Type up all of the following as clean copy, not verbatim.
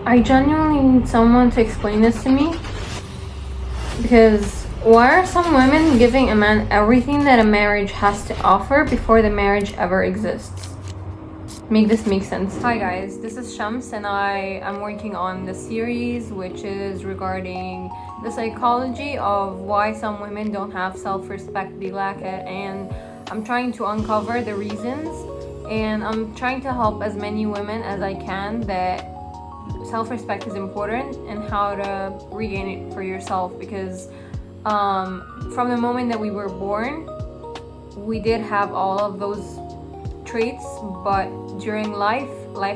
I genuinely need someone to explain this to me, because why are some women giving a man everything that a marriage has to offer before the marriage ever exists? Make this make sense. Hi guys, this is Shams and I am working on the series which is regarding the psychology of why some women don't have self-respect, they lack it, and I'm trying to uncover the reasons, and I'm trying to help as many women as I can that self-respect is important and how to regain it for yourself, because from the moment that we were born we did have all of those traits, but during life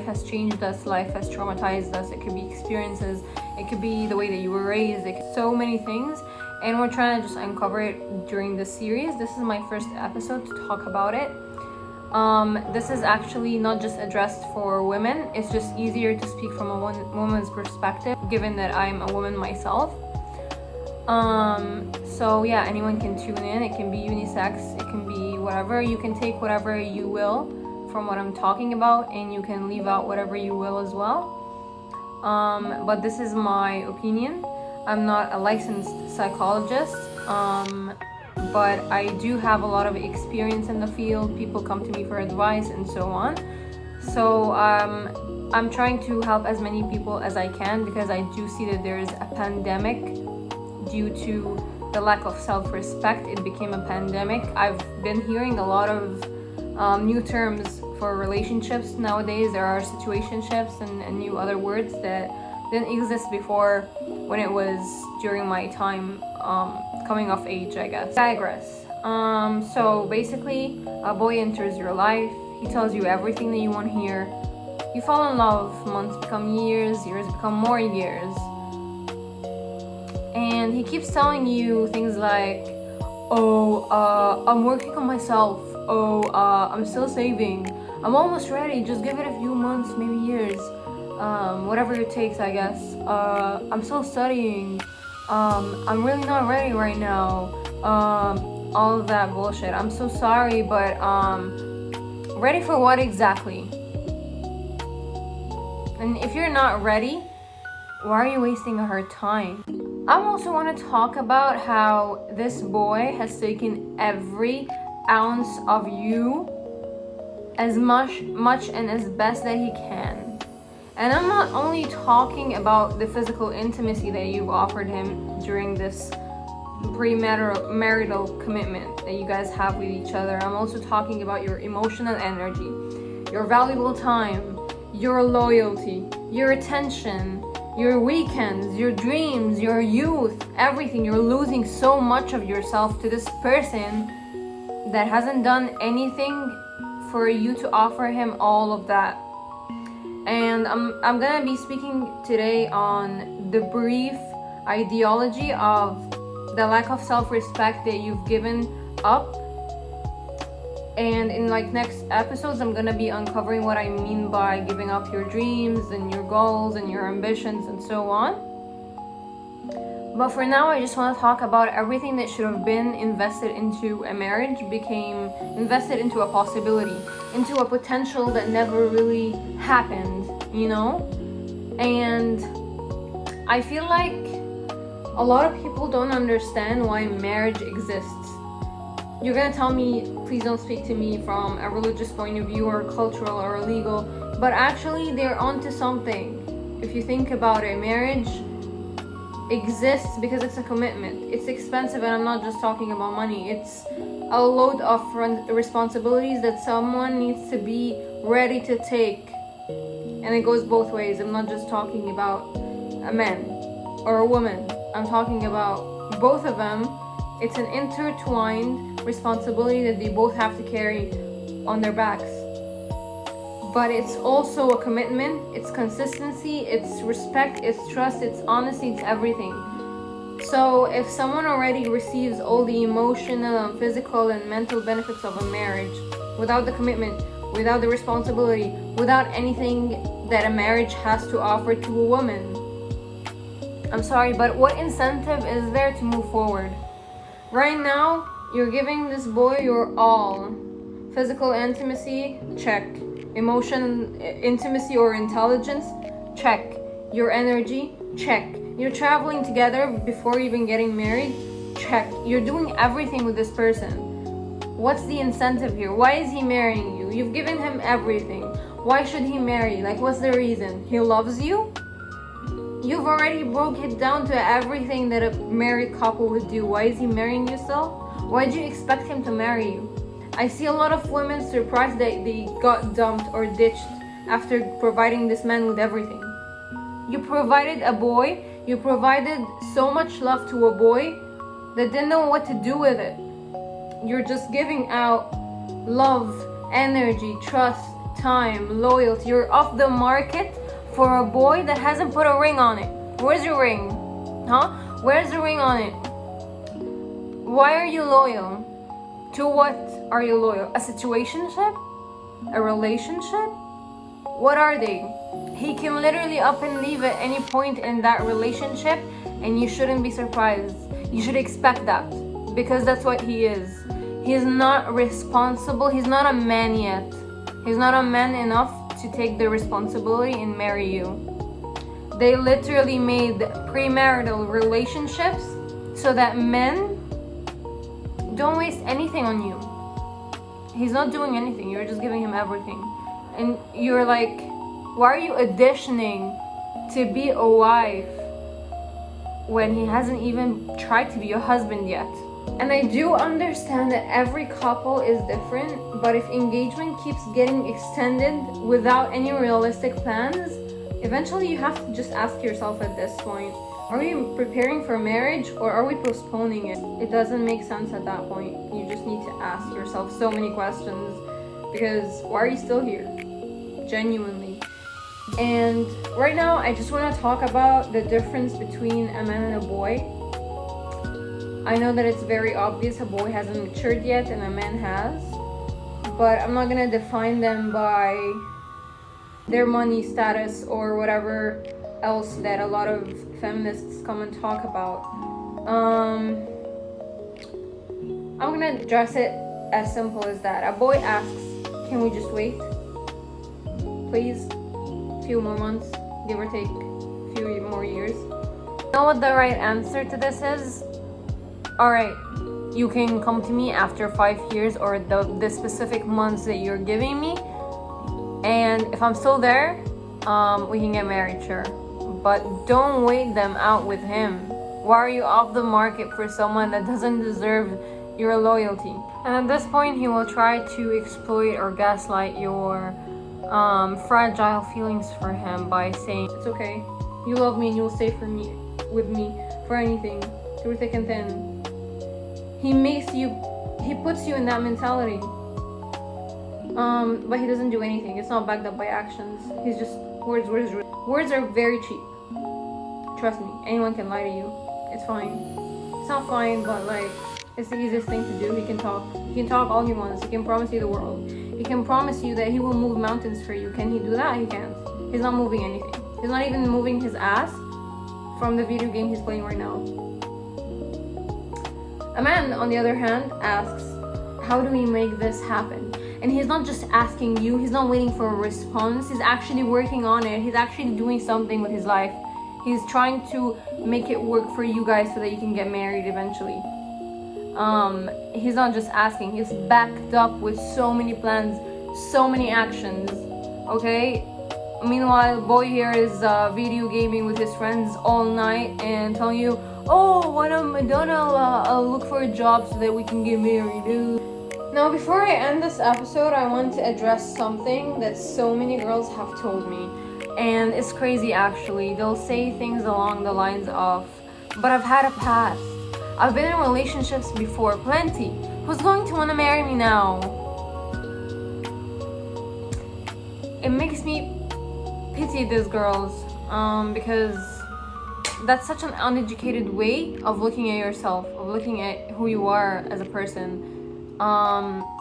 has changed us, life has traumatized us. It could be experiences, it could be the way that you were raised, so many things, and we're trying to just uncover it during this series. This is my first episode to talk about it. This is actually not just addressed for women, it's just easier to speak from a woman's perspective given that I'm a woman myself. So yeah, anyone can tune in. It can be unisex, it can be whatever. You can take whatever you will from what I'm talking about, and you can leave out whatever you will as well. But this is my opinion. I'm not a licensed psychologist, but I do have a lot of experience in the field. People come to me for advice and so on. So I'm trying to help as many people as I can, because I do see that there is a pandemic due to the lack of self-respect. It became a pandemic. I've been hearing a lot of new terms for relationships nowadays. There are situationships and new other words that didn't exist before when it was during my time coming of age, I guess. Digress. So basically, a boy enters your life. He tells you everything that you want to hear. You fall in love. Months become years, years become more years. And he keeps telling you things like, I'm working on myself. I'm still saving. I'm almost ready. Just give it a few months, maybe years. Whatever it takes, I guess. I'm still studying. I'm really not ready right now. All of that bullshit. I'm so sorry, but ready for what exactly? And if you're not ready, why are you wasting her time? I also want to talk about how this boy has taken every ounce of you, as much and as best that he can. And I'm not only talking about the physical intimacy that you've offered him during this marital commitment that you guys have with each other. I'm also talking about your emotional energy, your valuable time, your loyalty, your attention, your weekends, your dreams, your youth, everything. You're losing so much of yourself to this person that hasn't done anything for you to offer him all of that. And I'm gonna be speaking today on the brief ideology of the lack of self-respect that you've given up. And in next episodes, I'm gonna be uncovering what I mean by giving up your dreams and your goals and your ambitions and so on. But for now, I just want to talk about everything that should have been invested into a marriage became invested into a possibility, into a potential that never really happened, you know? And I feel like a lot of people don't understand why marriage exists. You're gonna tell me, please don't speak to me from a religious point of view or cultural or legal, but actually they're onto something. If you think about it, marriage exists because it's a commitment. It's expensive, and I'm not just talking about money. It's a load of responsibilities that someone needs to be ready to take. And it goes both ways. I'm not just talking about a man or a woman. I'm talking about both of them. It's an intertwined responsibility that they both have to carry on their backs. But it's also a commitment, it's consistency, it's respect, it's trust, it's honesty, it's everything. So if someone already receives all the emotional and physical and mental benefits of a marriage without the commitment, without the responsibility, without anything that a marriage has to offer to a woman, I'm sorry, but what incentive is there to move forward? Right now, you're giving this boy your all. Physical intimacy, check. Emotion, intimacy or intelligence, check. Your energy, check. You're traveling together before even getting married, check. You're doing everything with this person. What's the incentive here? Why is he marrying you? You've given him everything. Why should he marry you? Like, what's the reason? He loves you? You've already broke it down to everything that a married couple would do. Why is he marrying you still? Why do you expect him to marry you? I see a lot of women surprised that they got dumped or ditched after providing this man with everything. You provided a boy, you provided so much love to a boy that didn't know what to do with it. You're just giving out love, energy, trust, time, loyalty. You're off the market for a boy that hasn't put a ring on it. Where's your ring? Huh? Where's the ring on it? Why are you loyal? To what are you loyal? A situationship? A relationship? What are they? He can literally up and leave at any point in that relationship, and you shouldn't be surprised. You should expect that, because that's what he is. He is not responsible. He's not a man yet. He's not a man enough to take the responsibility and marry you. They literally made premarital relationships so that men don't waste anything on you. He's not doing anything. You're just giving him everything. And you're like, why are you auditioning to be a wife when he hasn't even tried to be your husband yet? And I do understand that every couple is different, but if engagement keeps getting extended without any realistic plans, eventually you have to just ask yourself at this point, are we preparing for marriage or are we postponing it? It doesn't make sense at that point. You just need to ask yourself so many questions, because why are you still here? Genuinely. And right now I just want to talk about the difference between a man and a boy. I know that it's very obvious a boy hasn't matured yet and a man has, but I'm not going to define them by their money status or whatever else that a lot of feminists come and talk about. I'm going to address it as simple as that. A boy asks, can we just wait? Please? A few more months, give or take a few more years. You know what the right answer to this is? Alright, you can come to me after 5 years or the specific months that you're giving me, and if I'm still there, we can get married, sure. But don't wait them out with him. Why are you off the market for someone that doesn't deserve your loyalty? And at this point, he will try to exploit or gaslight your fragile feelings for him by saying, it's okay, you love me and you'll stay with me for anything, through thick and thin. He puts you in that mentality. But he doesn't do anything. It's not backed up by actions. He's just words. Words are very cheap. Trust me, anyone can lie to you. It's fine. It's not fine, but like, it's the easiest thing to do. He can talk all he wants. He can promise you the world. He can promise you that he will move mountains for you. Can he do that? He can't. He's not moving anything. He's not even moving his ass from the video game he's playing right now. A man, on the other hand, asks, how do we make this happen? And he's not just asking you, he's not waiting for a response, he's actually working on it. He's actually doing something with his life. He's trying to make it work for you guys so that you can get married eventually. He's not just asking, he's backed up with so many plans, so many actions, okay? Meanwhile, boy here is video gaming with his friends all night and telling you, oh, when I'm done, I'll look for a job so that we can get married. Now, before I end this episode, I want to address something that so many girls have told me. And it's crazy, actually. They'll say things along the lines of, but I've had a past. I've been in relationships before, plenty. Who's going to want to marry me now? It makes me pity these girls, because that's such an uneducated way of looking at yourself, of looking at who you are as a person.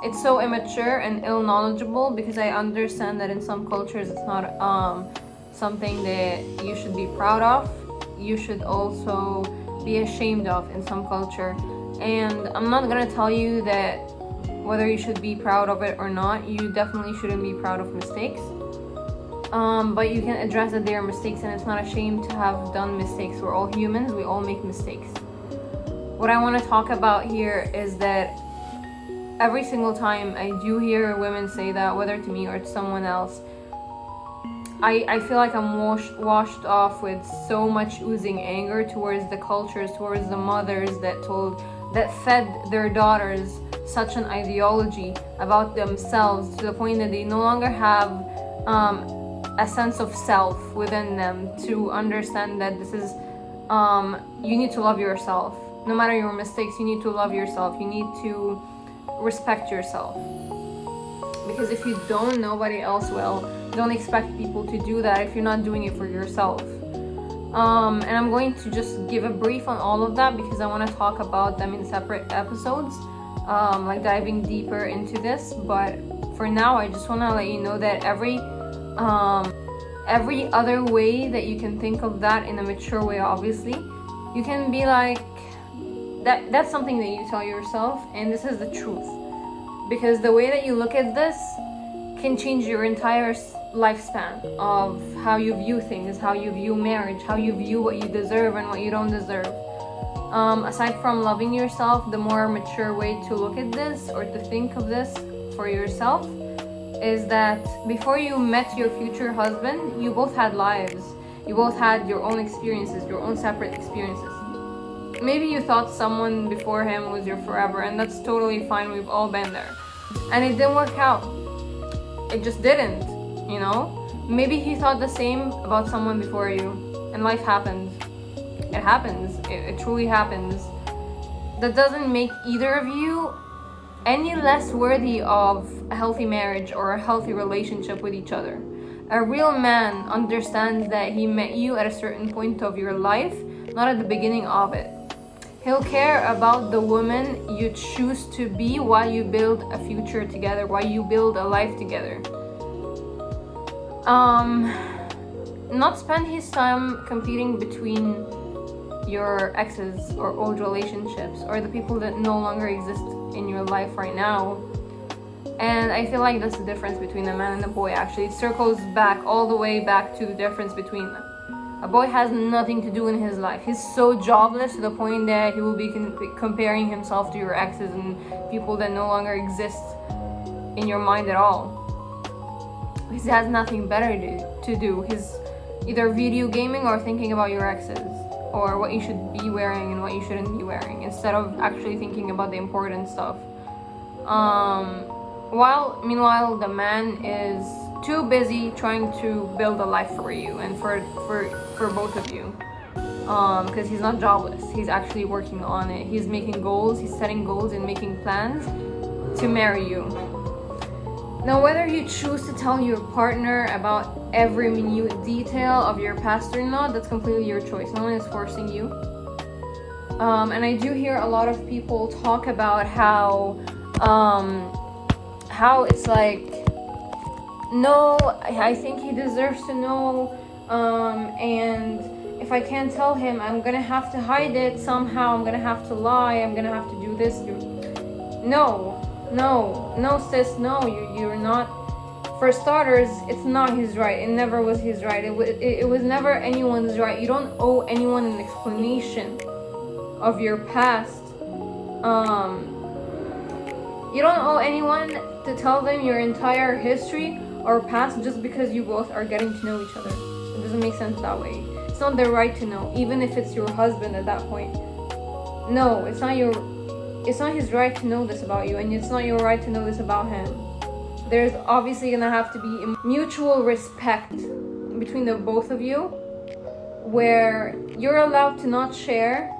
It's so immature and ill-knowledgeable, because I understand that in some cultures it's not something that you should be proud of. You should also be ashamed of in some culture. And I'm not gonna tell you that whether you should be proud of it or not. You definitely shouldn't be proud of mistakes. but you can address that they are mistakes, and it's not a shame to have done mistakes. We're all humans, we all make mistakes. What I want to talk about here is that every single time I do hear women say that, whether to me or to someone else, I feel like I'm washed off with so much oozing anger towards the cultures, towards the mothers that fed their daughters such an ideology about themselves, to the point that they no longer have a sense of self within them to understand that this is you need to love yourself. No matter your mistakes, you need to love yourself. You need to respect yourself, because if you don't, nobody else will. Don't expect people to do that if you're not doing it for yourself. And I'm going to just give a brief on all of that, because I want to talk about them in separate episodes, like diving deeper into this. But for now, I just want to let you know that every other way that you can think of that in a mature way, obviously, you can be like, that's something that you tell yourself, and this is the truth. Because the way that you look at this can change your entire lifespan of how you view things, how you view marriage, how you view what you deserve and what you don't deserve. Aside from loving yourself, the more mature way to look at this or to think of this for yourself is that before you met your future husband, you both had lives. You both had your own experiences, your own separate experiences. Maybe you thought someone before him was your forever, and that's totally fine. We've all been there. And it didn't work out. It just didn't, you know? Maybe he thought the same about someone before you, and life happens. It happens. It truly happens. That doesn't make either of you any less worthy of a healthy marriage or a healthy relationship with each other. A real man understands that he met you at a certain point of your life, not at the beginning of it. He'll care about the woman you choose to be while you build a future together, while you build a life together. Not spend his time competing between your exes or old relationships or the people that no longer exist in your life right now. And I feel like that's the difference between a man and a boy. Actually, it circles back all the way back to the difference between them. A boy has nothing to do in his life. He's so jobless to the point that he will be comparing himself to your exes and people that no longer exist in your mind at all. Because he has nothing better to do. He's either video gaming or thinking about your exes, or what you should be wearing and what you shouldn't be wearing, instead of actually thinking about the important stuff. Meanwhile, the man is too busy trying to build a life for you and for both of you, because he's not jobless. He's actually working on it. He's making goals, he's setting goals and making plans to marry you. Now, whether you choose to tell your partner about every minute detail of your past or not, that's completely your choice. No one is forcing you. And I do hear a lot of people talk about how it's like, no, I think he deserves to know, and if I can't tell him, I'm gonna have to hide it somehow. I'm gonna have to lie. I'm gonna have to do this. No, sis, no. You're not. For starters, it's not his right. It never was his right. It was never anyone's right. You don't owe anyone an explanation of your past. You don't owe anyone to tell them your entire history or past just because you both are getting to know each other. It doesn't make sense that way. It's not their right to know, even if it's your husband at that point. No, it's not his right to know this about you, and it's not your right to know this about him. There's obviously gonna have to be a mutual respect between the both of you, where you're allowed to not share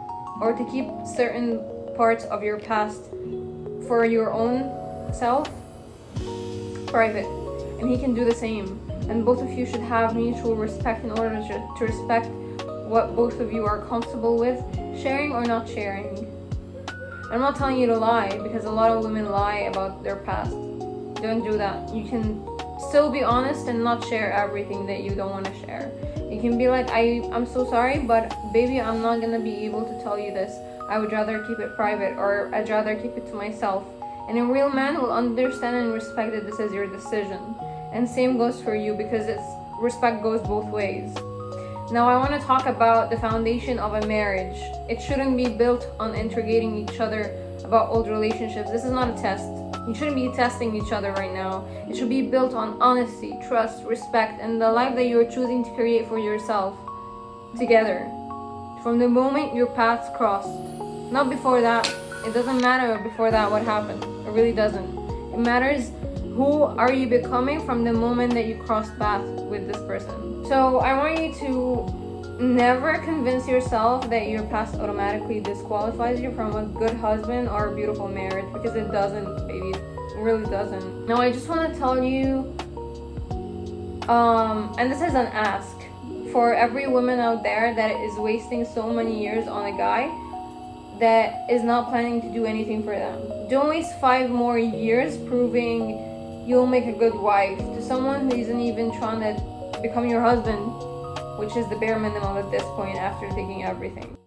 or to keep certain parts of your past for your own self private, and he can do the same. And both of you should have mutual respect in order to respect what both of you are comfortable with sharing or not sharing. I'm not telling you to lie, because a lot of women lie about their past. Don't do that. You can still be honest and not share everything that you don't want to share. You can be like, I'm so sorry, but baby, I'm not gonna be able to tell you this. I would rather keep it private, or I'd rather keep it to myself. And a real man will understand and respect that this is your decision. And same goes for you, because it's respect goes both ways. Now I want to talk about the foundation of a marriage. It shouldn't be built on interrogating each other about old relationships. This is not a test. You shouldn't be testing each other right now. It should be built on honesty, trust, respect, and the life that you are choosing to create for yourself together. From the moment your paths crossed. Not before that. It doesn't matter before that what happened. It really doesn't. It matters who are you becoming from the moment that you crossed paths with this person. So I want you to never convince yourself that your past automatically disqualifies you from a good husband or a beautiful marriage, because it doesn't, baby. It really doesn't. Now I just want to tell you, and this is an ask for every woman out there that is wasting so many years on a guy that is not planning to do anything for them. Don't waste 5 more years proving you'll make a good wife to someone who isn't even trying to become your husband, which is the bare minimum at this point after taking everything.